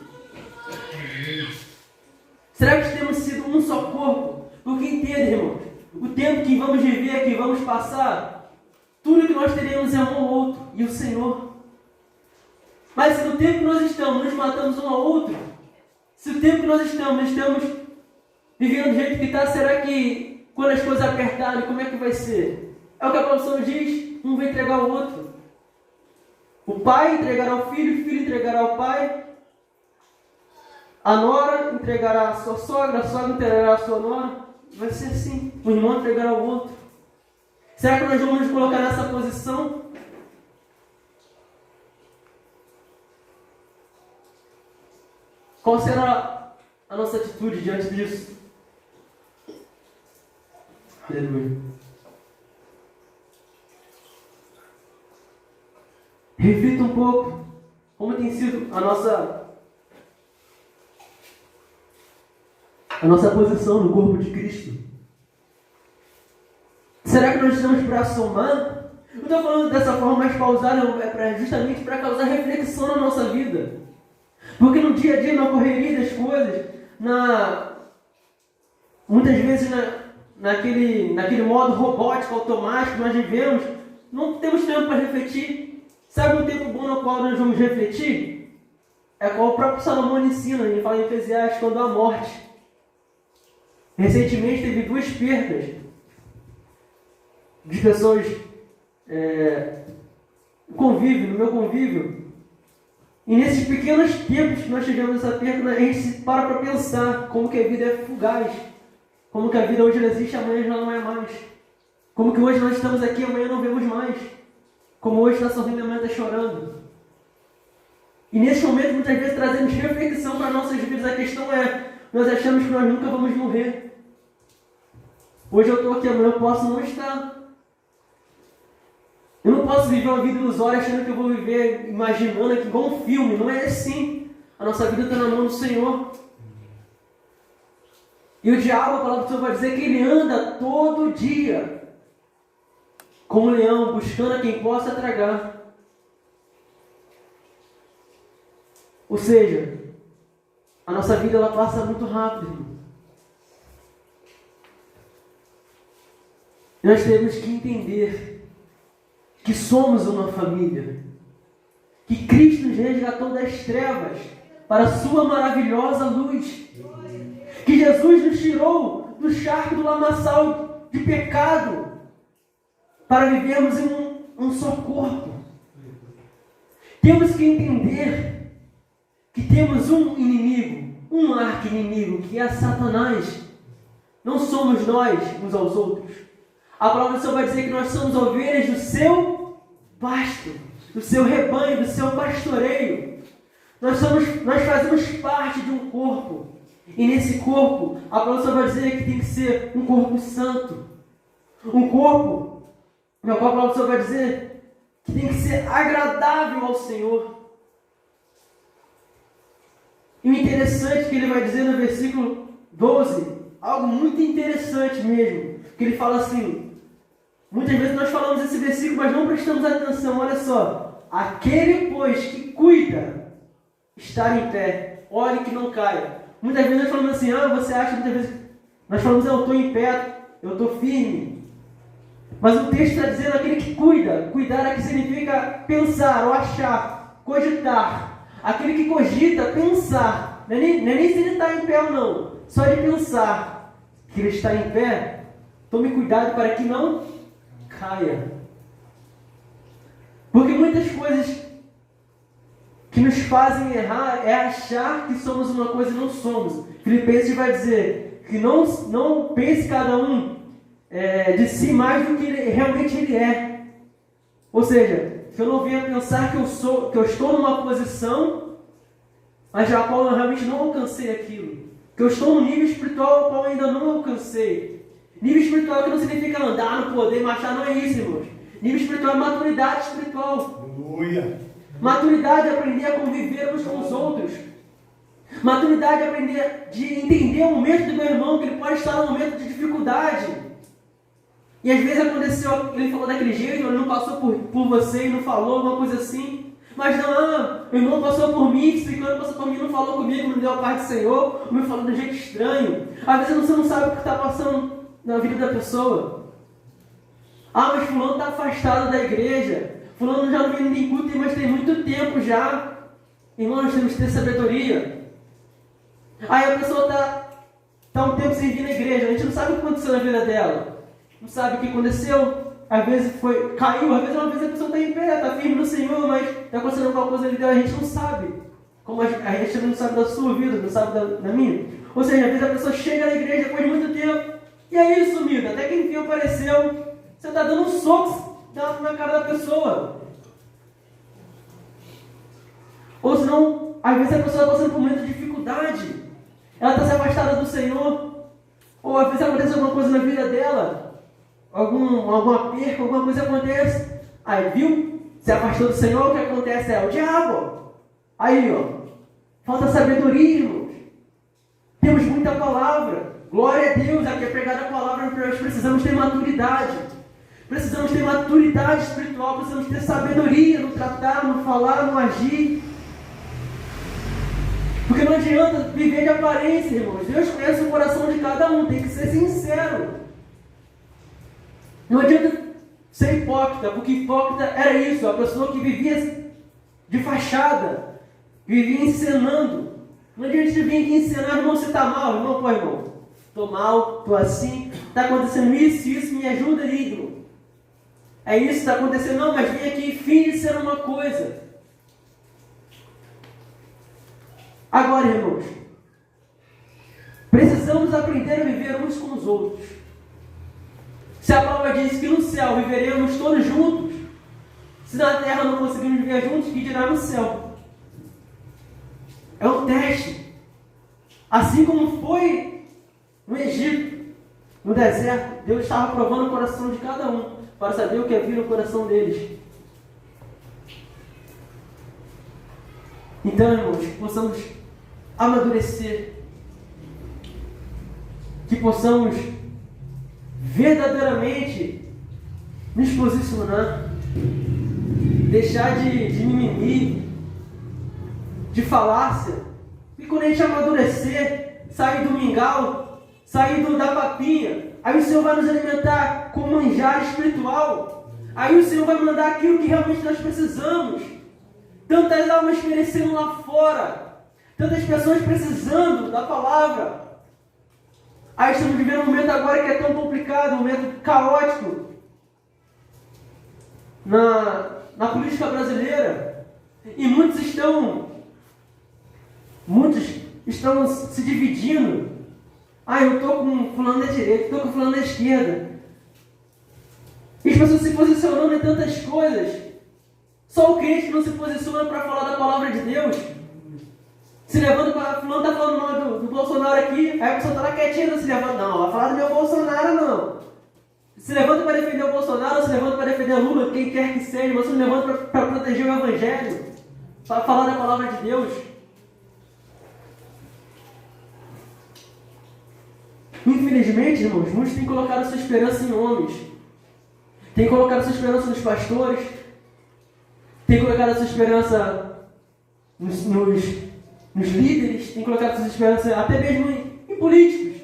[SPEAKER 1] Será que temos sido um só corpo? Porque entende, irmãos, o tempo que vamos viver, que vamos passar, tudo que nós teremos é um ao outro e o Senhor. Mas se no tempo que nós estamos, nos matamos um ao outro, se o tempo que nós estamos vivendo do jeito que está, será que quando as coisas apertarem, como é que vai ser? É o que a palavra diz, um vai entregar ao outro. O pai entregará ao filho, o filho entregará ao pai. A nora entregará a sua sogra, a sogra entregará a sua nora. Vai ser assim, um irmão entregará ao outro. Será que nós vamos nos colocar nessa posição? Qual será a nossa atitude diante disso? Aleluia. Reflita um pouco como tem sido a nossa posição no corpo de Cristo. Será que nós estamos para somar? Eu estou falando dessa forma mais pausada, justamente para causar reflexão na nossa vida. Porque no dia a dia, na correria das coisas, muitas vezes naquele modo robótico, automático que nós vivemos, não temos tempo para refletir. Sabe um tempo bom no qual nós vamos refletir? É qual o próprio Salomão ensina, ele fala em Eclesiastes, quando há morte. Recentemente teve 2 perdas de pessoas no meu convívio. E nesses pequenos tempos que nós tivemos essa perda, a gente se para pensar como que a vida é fugaz. Como que a vida hoje não existe, amanhã já não é mais. Como que hoje nós estamos aqui, amanhã não vemos mais. Como hoje está sorrindo, amanhã está chorando. E nesse momento, muitas vezes, trazemos reflexão para nossas vidas. A questão é, nós achamos que nós nunca vamos morrer. Hoje eu estou aqui, amanhã eu posso não estar. Eu não posso viver uma vida ilusória achando que eu vou viver imaginando aqui igual um filme. Não é assim. A nossa vida está na mão do Senhor. E o diabo, a palavra do Senhor vai dizer que ele anda todo dia como um leão, buscando a quem possa tragar. Ou seja, a nossa vida ela passa muito rápido. E nós temos que entender que somos uma família. Que Cristo nos resgatou das trevas para a sua maravilhosa luz. Que Jesus nos tirou do charco do lamaçal de pecado para vivermos em um só corpo. Temos que entender que temos um inimigo, um arqui-inimigo, que é Satanás. Não somos nós uns aos outros. A palavra do Senhor vai dizer que nós somos ovelhas do seu pasto, do seu rebanho, do seu pastoreio. Nós fazemos parte de um corpo. E nesse corpo, a palavra do Senhor vai dizer que tem que ser um corpo santo. Um corpo no qual a palavra do Senhor vai dizer que tem que ser agradável ao Senhor. E o interessante é que ele vai dizer no versículo 12, algo muito interessante mesmo, que ele fala assim, muitas vezes nós falamos esse versículo, mas não prestamos atenção. Olha só, aquele, pois, que cuida, estar em pé, olhe que não caia. Muitas vezes nós falamos assim, você acha, muitas vezes, nós falamos, eu estou em pé, eu estou firme. Mas o texto está dizendo aquele que cuida. Cuidar aqui significa pensar ou achar, cogitar. Aquele que cogita, pensar. Não é nem se ele está em pé ou não. Só de pensar que ele está em pé, tome cuidado para que não caia. Porque muitas coisas que nos fazem errar é achar que somos uma coisa e não somos. Filipenses vai dizer que não pense cada um de si mais do que realmente ele é. Ou seja, que eu não venha pensar que eu estou numa posição, mas a qual eu realmente não alcancei aquilo. Que eu estou num nível espiritual ao qual eu ainda não alcancei. Nível espiritual que não significa andar no poder, marchar, não é isso, irmãos. Nível espiritual é maturidade espiritual.
[SPEAKER 2] Aleluia.
[SPEAKER 1] Maturidade é aprender a conviver uns com os outros. Maturidade é aprender de entender o momento do meu irmão, que ele pode estar num momento de dificuldade. E às vezes aconteceu, ele falou daquele jeito, ele não passou por você e não falou, alguma coisa assim. Mas não, o irmão passou por mim, se quando passou por mim não falou comigo, não deu a paz do Senhor, o meu falou de um jeito estranho. Às vezes você não sabe o que está passando na vida da pessoa. Mas fulano está afastado da igreja, fulano já não vem nem culto, mas tem muito tempo já. Irmão, nós temos que ter sabedoria. Aí a pessoa está um tempo sem vir na igreja, a gente não sabe o que aconteceu na vida dela. Não sabe o que aconteceu. Às vezes caiu, às vezes a pessoa está em pé, está firme no Senhor, mas está acontecendo alguma coisa ali dela, a gente não sabe. Como a gente também não sabe da sua vida, não sabe da minha. Ou seja, às vezes a pessoa chega na igreja depois de muito tempo, e aí sumido, até que enfim apareceu, você está dando um soco na cara da pessoa. Ou senão, às vezes a pessoa está passando por um momento de dificuldade, ela está se afastada do Senhor, ou às vezes acontece alguma coisa na vida dela, alguma perca, alguma coisa acontece. Aí, viu? Se afastou do Senhor, o que acontece é o diabo. Aí, falta sabedoria, irmãos. Temos muita palavra. Glória a Deus, aqui é pregada a palavra, nós precisamos ter maturidade. Precisamos ter maturidade espiritual, precisamos ter sabedoria no tratar, no falar, no agir. Porque não adianta viver de aparência, irmãos. Deus conhece o coração de cada um, tem que ser sincero. Não adianta ser hipócrita, porque hipócrita era isso, a pessoa que vivia de fachada, vivia encenando. Não adianta você vir aqui encenar, irmão, você está mal, irmão, pô, irmão, estou mal, estou assim, está acontecendo isso, me ajuda aí, irmão. É isso que está acontecendo, não, mas vem aqui e finge ser uma coisa. Agora, irmãos, precisamos aprender a viver uns com os outros. Se a palavra diz que no céu viveremos todos juntos, se na terra não conseguimos viver juntos, que dirá no céu? É um teste. Assim como foi no Egito, no deserto, Deus estava provando o coração de cada um, para saber o que havia no coração deles. Então, irmãos, que possamos amadurecer, que possamos verdadeiramente nos posicionar, deixar de mimimi, de falácia, e quando a gente amadurecer, sair do mingau, sair da papinha, aí o Senhor vai nos alimentar com manjar espiritual, aí o Senhor vai mandar aquilo que realmente nós precisamos. Tantas almas perecendo lá fora, tantas pessoas precisando da palavra. Aí estamos vivendo um momento agora que é tão complicado, um momento caótico na política brasileira. E muitos estão Muitos estão se dividindo. Eu estou com fulano da direita, estou com fulano da esquerda. E as pessoas se posicionando em tantas coisas. Só o crente que não se posiciona para falar da palavra de Deus. Se levanta para fulano, está falando mal do Bolsonaro aqui, aí a pessoa está lá quietinha, não se levanta. Não, vai falar do meu Bolsonaro não. Se levanta para defender o Bolsonaro, se levanta para defender a Lula, quem quer que seja, você se levanta para proteger o Evangelho, para falar da palavra de Deus. Infelizmente, irmãos, muitos têm colocado sua esperança em homens, têm colocado sua esperança nos pastores, têm colocado sua esperança nos líderes, têm colocado sua esperança até mesmo em políticos.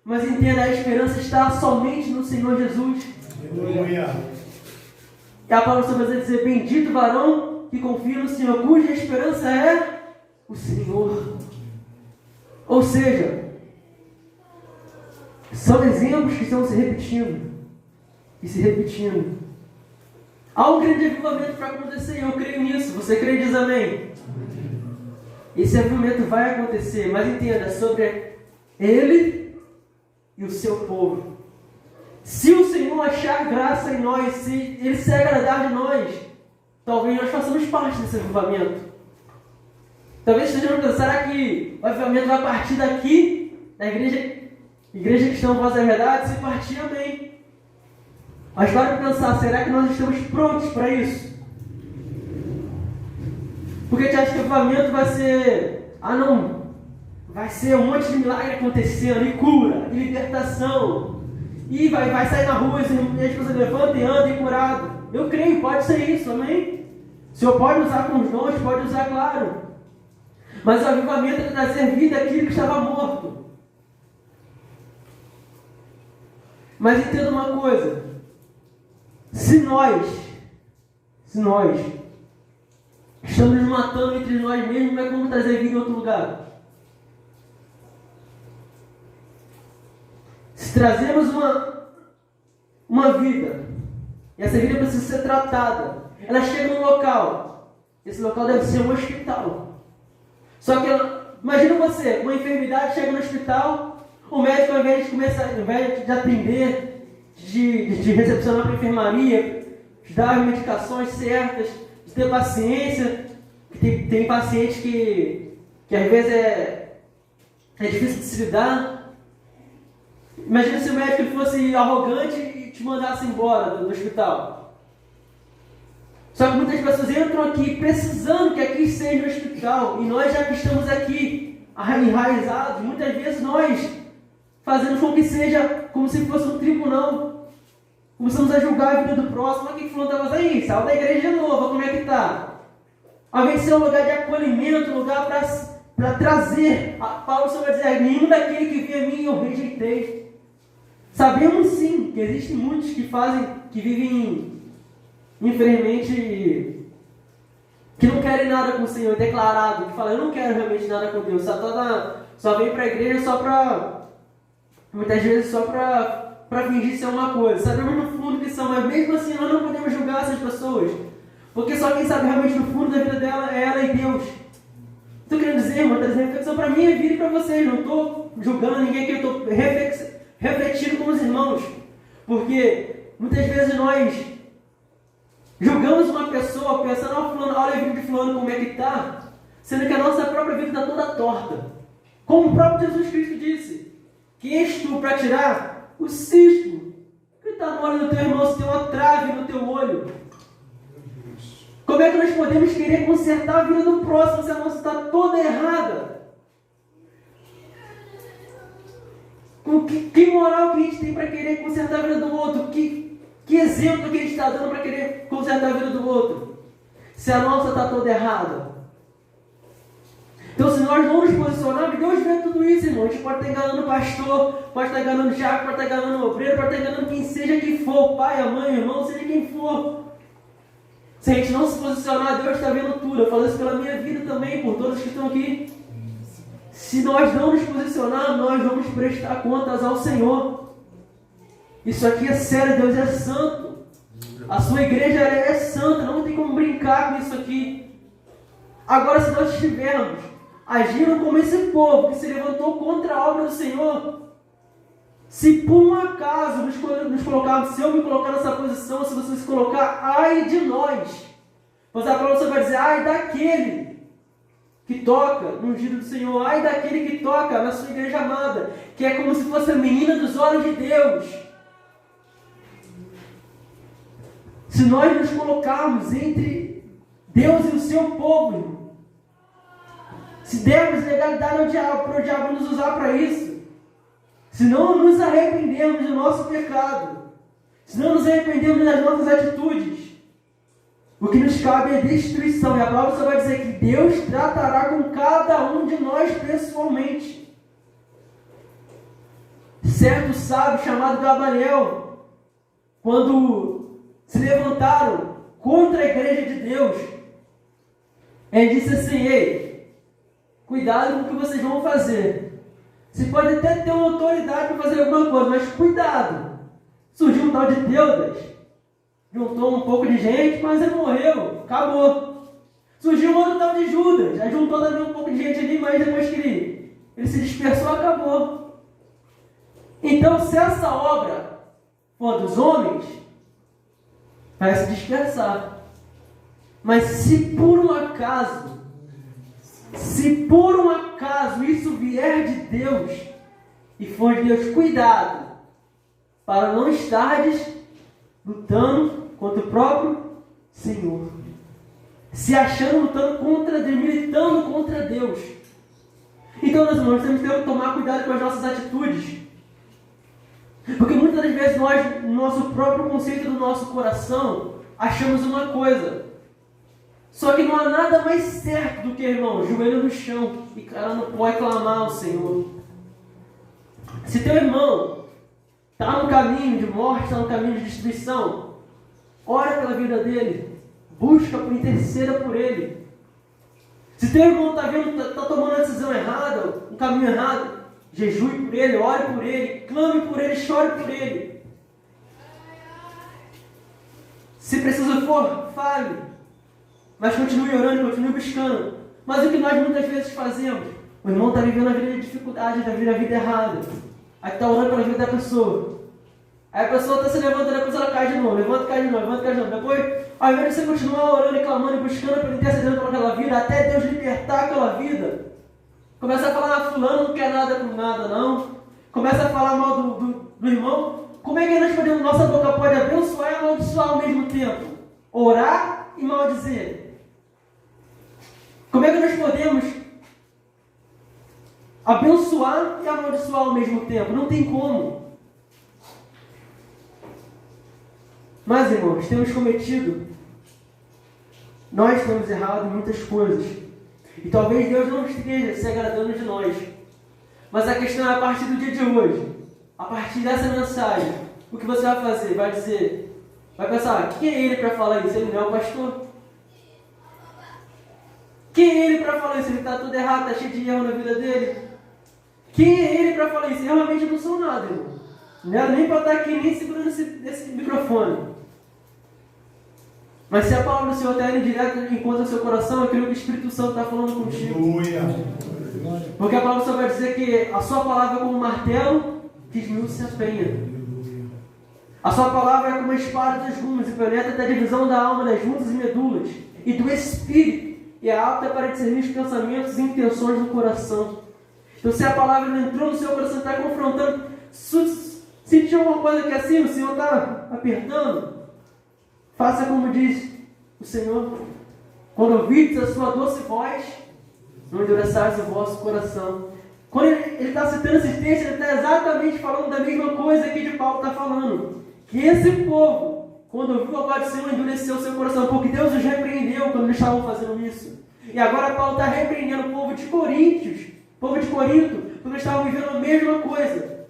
[SPEAKER 1] Mas entenda, a esperança está somente no Senhor Jesus.
[SPEAKER 2] Aleluia.
[SPEAKER 1] E a palavra vai dizer: bendito o varão que confia no Senhor, cuja esperança é o Senhor. Ou seja, são exemplos que estão se repetindo. E se repetindo. Há um grande avivamento para acontecer, eu creio nisso. Você crê e diz amém? Esse avivamento vai acontecer, mas entenda, sobre ele e o seu povo. Se o Senhor achar graça em nós, se Ele se agradar de nós, talvez nós façamos parte desse avivamento. Talvez estejamos pensando, será que o avivamento vai partir daqui, da igreja cristã Voz da Verdade? Se partir, amém. Mas para pensar, será que nós estamos prontos para isso? Porque a gente acha que o avivamento vai ser, vai ser um monte de milagre acontecendo, e cura, e libertação, e vai sair na rua, e as pessoas levantam e andam e curado. Eu creio, pode ser isso, amém? O Senhor pode usar com os dons, pode usar, claro. Mas o avivamento é trazer vida àquilo que estava morto. Mas entenda uma coisa, se nós estamos nos matando entre nós mesmos, não é como trazer vida em outro lugar. Se trazemos uma vida, e essa vida precisa ser tratada, ela chega num local, esse local deve ser um hospital. Só que, imagina você, uma enfermidade chega no hospital, o médico, ao invés de atender, de recepcionar para a enfermaria, de dar as medicações certas, de ter paciência, tem paciente que às vezes é difícil de se lidar. Imagina se o médico fosse arrogante e te mandasse embora do hospital. Só que muitas pessoas entram aqui precisando que aqui seja um hospital, e nós, já que estamos aqui enraizados, muitas vezes nós fazemos com que seja como se fosse um tribunal. Começamos a julgar a vida do próximo. Aqui que fulano está fazendo aí? Saiu da igreja de novo, como é que está? Ao invés de ser um lugar de acolhimento, um lugar para trazer. Paulo só vai dizer: nenhum daquele que veio a mim eu rejeitei. Sabemos sim que existem muitos que vivem, infelizmente, que não querem nada com o Senhor, declarado, que falam: eu não quero realmente nada com Deus, só vem para a igreja muitas vezes só para fingir ser uma coisa. Sabemos no fundo que são, mas mesmo assim nós não podemos julgar essas pessoas, porque só quem sabe realmente no fundo da vida dela é ela e Deus. Estou querendo dizer, irmão, trazer reflexão para minha vida e para vocês. Não estou julgando ninguém aqui, eu estou refletindo com os irmãos, porque muitas vezes nós julgamos uma pessoa pensando: olha a vida de fulano como é que está, sendo que a nossa própria vida está toda torta. Como o próprio Jesus Cristo disse: quem és tu para tirar o cisco que está no olho do teu irmão, se tem uma trave no teu olho? Como é que nós podemos querer consertar a vida do próximo se a nossa está toda errada? Que moral que a gente tem para querer consertar a vida do outro? Que exemplo que a gente está dando para querer consertar a vida do outro? Se a nossa está toda errada. Então, se nós não nos posicionarmos, Deus vê tudo isso, irmão. A gente pode estar enganando o pastor, pode estar enganando o diácono, pode estar enganando o obreiro, pode estar enganando quem seja que for, o pai, a mãe, o irmão, seja quem for. Se a gente não se posicionar, Deus está vendo tudo. Eu falo isso pela minha vida também, por todos que estão aqui. Se nós não nos posicionarmos, nós vamos prestar contas ao Senhor. Isso aqui é sério, Deus é santo. A sua igreja é santa, não tem como brincar com isso aqui. Agora, se nós estivermos agiram como esse povo que se levantou contra a obra do Senhor. Se por um acaso nos colocarmos, se eu me colocar nessa posição, se você se colocar, ai de nós. Pois a palavra vai dizer, ai daquele que toca no ungido do Senhor, ai daquele que toca na sua igreja amada, que é como se fosse a menina dos olhos de Deus. Se nós nos colocarmos entre Deus e o seu povo, irmão, se dermos legalidade ao diabo, para o diabo nos usar para isso, se não nos arrependermos do nosso pecado, se não nos arrependermos das nossas atitudes, o que nos cabe é destruição. E a palavra só vai dizer que Deus tratará com cada um de nós pessoalmente. Certo sábio chamado Gamaliel, quando se levantaram contra a igreja de Deus, ele disse assim: ei, cuidado com o que vocês vão fazer. Você pode até ter uma autoridade para fazer alguma coisa, mas cuidado. Surgiu um tal de Teudas, juntou um pouco de gente, mas ele morreu, acabou. Surgiu um outro tal de Judas, aí juntou também um pouco de gente ali, mas depois que ele se dispersou, acabou. Então, se essa obra for dos homens, vai se dispersar. Mas se por um acaso isso vier de Deus, e for de Deus, cuidado, para não estardes lutando contra o próprio Senhor, se achando lutando contra Deus, militando contra Deus. Então, meus irmãos, temos que tomar cuidado com as nossas atitudes, porque muitas das vezes nós, no nosso próprio conceito do nosso coração, achamos uma coisa. Só que não há nada mais certo do que, irmão, joelho no chão e cara não pode clamar ao Senhor. Se teu irmão está no caminho de morte, está no caminho de destruição, ora pela vida dele, busca, interceda por ele. Se teu irmão está tomando uma decisão errada, um caminho errado, jejue por ele, ore por ele, clame por ele, chore por ele. Se preciso for, fale. Mas continue orando, continue buscando. Mas o que nós muitas vezes fazemos? O irmão está vivendo a vida de dificuldade, está vivendo a vida errada. Aí está orando pela vida da pessoa. Aí a pessoa está se levantando, depois ela cai de novo, levanta, cai de novo, levanta, cai de novo. Depois, ao invés de você continuar orando e clamando e buscando, intercedendo por aquela vida, até Deus libertar aquela vida, começa a falar, fulano não quer nada com nada não. Começa a falar mal do irmão. Como é que nós podemos, nossa boca pode abençoar e amaldiçoar ao mesmo tempo? Orar e maldizer. Como é que nós podemos abençoar e amaldiçoar ao mesmo tempo? Não tem como. Mas, irmãos, nós temos errado em muitas coisas. E talvez Deus não esteja se agradando de nós. Mas a questão é a partir do dia de hoje, a partir dessa mensagem, o que você vai fazer? Vai dizer, vai pensar, quem é ele para falar isso? Ele não é o pastor? Quem é ele para falar isso? Ele está tudo errado, está cheio de erro na vida dele. Quem é ele para falar isso? Eu realmente não sou nada, irmão. Não é nem para estar aqui, nem segurando esse microfone. Mas se a palavra do Senhor está indo direto enquanto o seu coração, aquilo que o Espírito Santo está falando contigo. Porque a palavra do Senhor vai dizer que a sua palavra é como um martelo que esmiuça a penha. A sua palavra é como uma espada dos gumes e penetra até a divisão da alma, das juntas e medulas e do Espírito. E é apta para discernir os pensamentos e intenções do coração. Então, se a palavra não entrou no seu coração, está confrontando, sentiu alguma coisa que assim, o Senhor está apertando, faça como diz o Senhor: quando ouvirdes a sua doce voz, não endureçais o vosso coração. Quando ele está citando esses textos, ele está exatamente falando da mesma coisa que de Paulo está falando. Que esse povo, quando ouviu a voz do Senhor, endureceu o seu coração, porque Deus os repreendeu quando eles estavam fazendo isso. E agora Paulo está repreendendo o povo de Corinto, quando eles estavam vivendo a mesma coisa.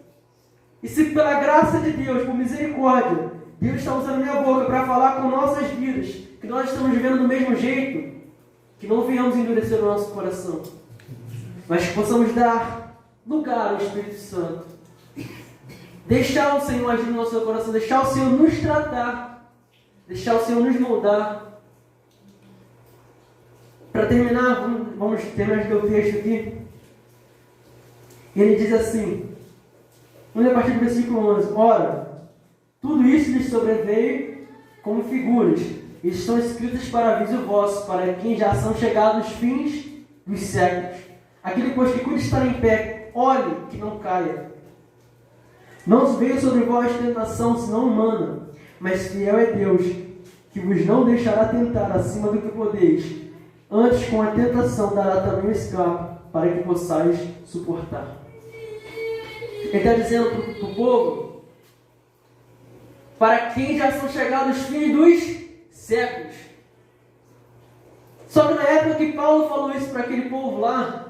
[SPEAKER 1] E se pela graça de Deus, por misericórdia, Deus está usando minha boca para falar com nossas vidas, que nós estamos vivendo do mesmo jeito, que não venhamos endurecer o nosso coração, mas que possamos dar lugar ao Espírito Santo. Deixar o Senhor agir no nosso coração, deixar o Senhor nos tratar, deixar o Senhor nos moldar. Para terminar, vamos terminar de ler o texto aqui. Ele diz assim, a partir do versículo 11: Ora, tudo isso lhes sobreveio como figuras, e estão escritas para aviso vosso, para quem já são chegados os fins dos séculos. Aquele, pois, que cuida estar em pé, olhe que não caia. Não se veio sobre vós tentação, senão humana, mas fiel é Deus, que vos não deixará tentar acima do que podeis. Antes, com a tentação, dará também o escape, para que possais suportar. Ele está dizendo para o povo, para quem já são chegados os fins dos séculos. Só que na época que Paulo falou isso para aquele povo lá,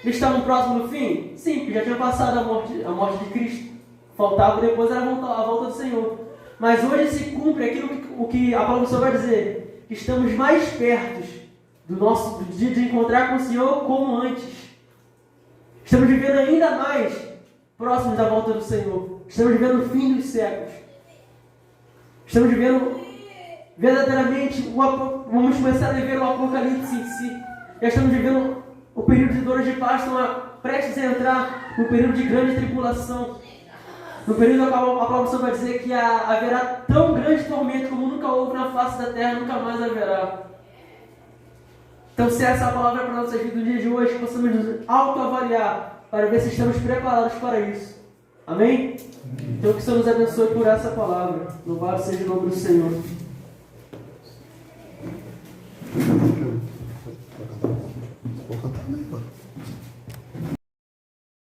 [SPEAKER 1] eles estavam próximos do fim? Sim, porque já tinha passado a morte de Cristo. Faltava depois era a volta do Senhor. Mas hoje se cumpre aquilo que a palavra do Senhor vai dizer, que estamos mais perto do dia de encontrar com o Senhor como antes. Estamos vivendo ainda mais próximos da volta do Senhor. Estamos vivendo o fim dos séculos. Estamos vivendo verdadeiramente, vamos começar a viver o Apocalipse em si. Já estamos vivendo o período de dores de paz, estão prestes a entrar no período de grande tribulação. No período a palavra do Senhor vai dizer que haverá tão grande tormento como nunca houve na face da terra, nunca mais haverá. Então, se essa é a palavra para a nossa vida no dia de hoje, possamos nos autoavaliar para ver se estamos preparados para isso. Amém? Então, que o Senhor nos abençoe por essa palavra. Louvado seja o nome do Senhor.